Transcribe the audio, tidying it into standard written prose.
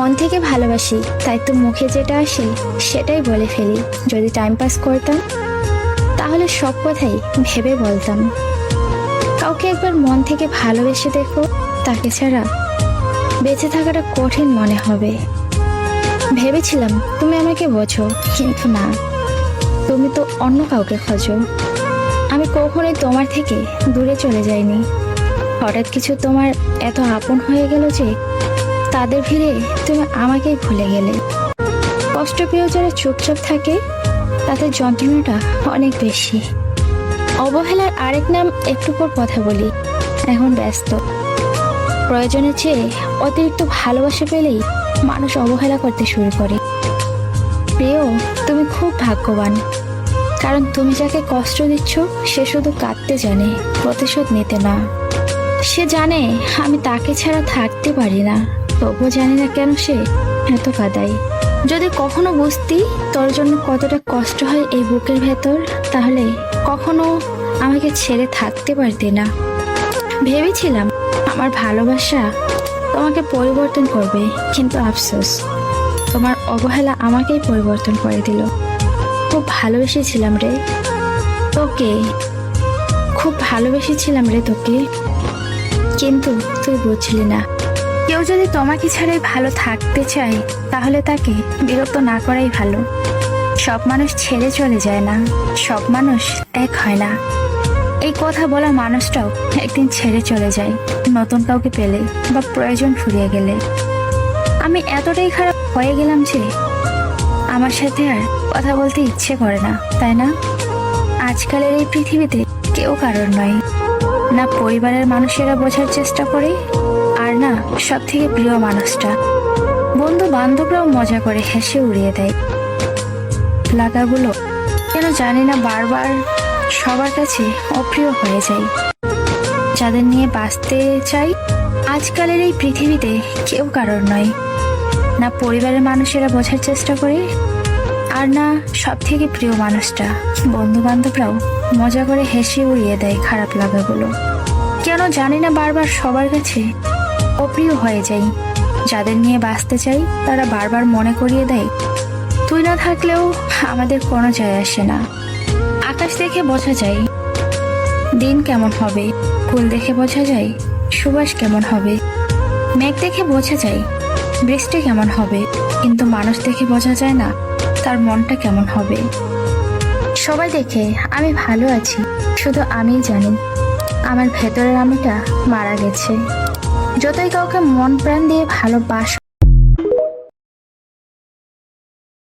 মন থেকে ভালোবাসি, তাই তো মুখে যেটা আসে সেটাই বলে ফেলি। যদি টাইম পাস করতাম তাহলে সব কথাই ভেবে বলতাম। কাউকে একবার মন থেকে ভালোবেসে দেখো, তাকে ছাড়া বেঁচে থাকাটা কঠিন মনে হবে। ভেবেছিলাম তুমি আমাকে বোঝো, কিন্তু না, তুমি তো অন্য কাউকে খোঁজো। আমি কখনোই তোমার থেকে দূরে চলে যাইনি। হঠাৎ কিছু তোমার এত আপন হয়ে গেল যে তাদের ভিড়ে তুমি আমাকেই ভুলে গেলে। কষ্ট পেয়েও যারা চুপচাপ থাকে তাদের যন্ত্রণাটা অনেক বেশি। অবহেলার আরেক নাম একটু পর কথা বলি, এখন ব্যস্ত। প্রয়োজনের চেয়ে অতিরিক্ত ভালোবাসা পেলেই মানুষ অবহেলা করতে শুরু করে। প্রিয়, তুমি খুব ভাগ্যবান, কারণ তুমি যাকে কষ্ট দিচ্ছ সে শুধু কাঁদতে জানে, প্রতিশোধ নিতে না। সে জানে আমি তাকে ছাড়া থাকতে পারি না, তবুও জানি না কেন সে এত কাঁদায়। যদি কখনো বুঝতি তোর জন্য কতটা কষ্ট হয় এই বুকের ভেতর, তাহলে কখনো আমাকে ছেড়ে থাকতে পারতি না। ভেবেছিলাম আমার ভালোবাসা তোমাকে পরিবর্তন করবে, কিন্তু আফসোস, তোমার অবহেলা আমাকেই পরিবর্তন করে দিল। খুব ভালোবেসেছিলাম রে তোকে, খুব ভালোবেসেছিলাম রে তোকে, কিন্তু তুই বুঝলি না। কেউ যদি তোমাকে ছাড়াই ভালো থাকতে চায় তাহলে তাকে বিরক্ত না করাই ভালো। সব মানুষ ছেড়ে চলে যায় না, সব মানুষ এক হয় না। এই কথা বলা মানুষটাও একদিন ছেড়ে চলে যায়, নতুন কাউকে পেলে বা প্রয়োজন ফুরিয়ে গেলে। আমি এতটাই খারাপ হয়ে গেলাম যে আমার সাথে আর কথা বলতে ইচ্ছে করে না, তাই না? আজকালের এই পৃথিবীতে কেউ কারোর নয়, না পরিবারের মানুষেরা বোঝার চেষ্টা করে, আর না সব থেকে প্রিয় মানুষটা। বন্ধু বান্ধবরাও মজা করে হেসে উড়িয়ে দেয়। লাগাগুলো কেন জানি না বারবার সবার কাছে অপ্রিয় হয়ে যায়। যাদের নিয়ে বাঁচতে চাই আজকালের এই পৃথিবীতে কেউ কারোর নয়, না পরিবারের মানুষেরা বোঝার চেষ্টা করে, আর না সব থেকে প্রিয় মানুষটা। বন্ধু বান্ধবরাও মজা করে হেসে উড়িয়ে দেয় খারাপ লাগাগুলো। কেন জানি না বারবার সবার কাছে অপ্রিয় হয়ে যাই। যাদের নিয়ে বাঁচতে চাই তারা বারবার মনে করিয়ে দেয়, তুই না থাকলেও আমাদের কোনো যায় আসে না। আকাশ দেখে বোঝা যায় দিন কেমন হবে, ফুল দেখে বোঝা যায় সুবাস কেমন হবে, মেঘ দেখে বোঝা যায় বৃষ্টি কেমন হবে, কিন্তু মানুষ দেখে বোঝা যায় না তার মনটা কেমন হবে। সবাই দেখে আমি ভালো আছি, শুধু আমিই জানি আমার ভেতরের আমিটা মারা গেছে। যতই কাউকে মন প্রাণ দিয়ে ভালোবাস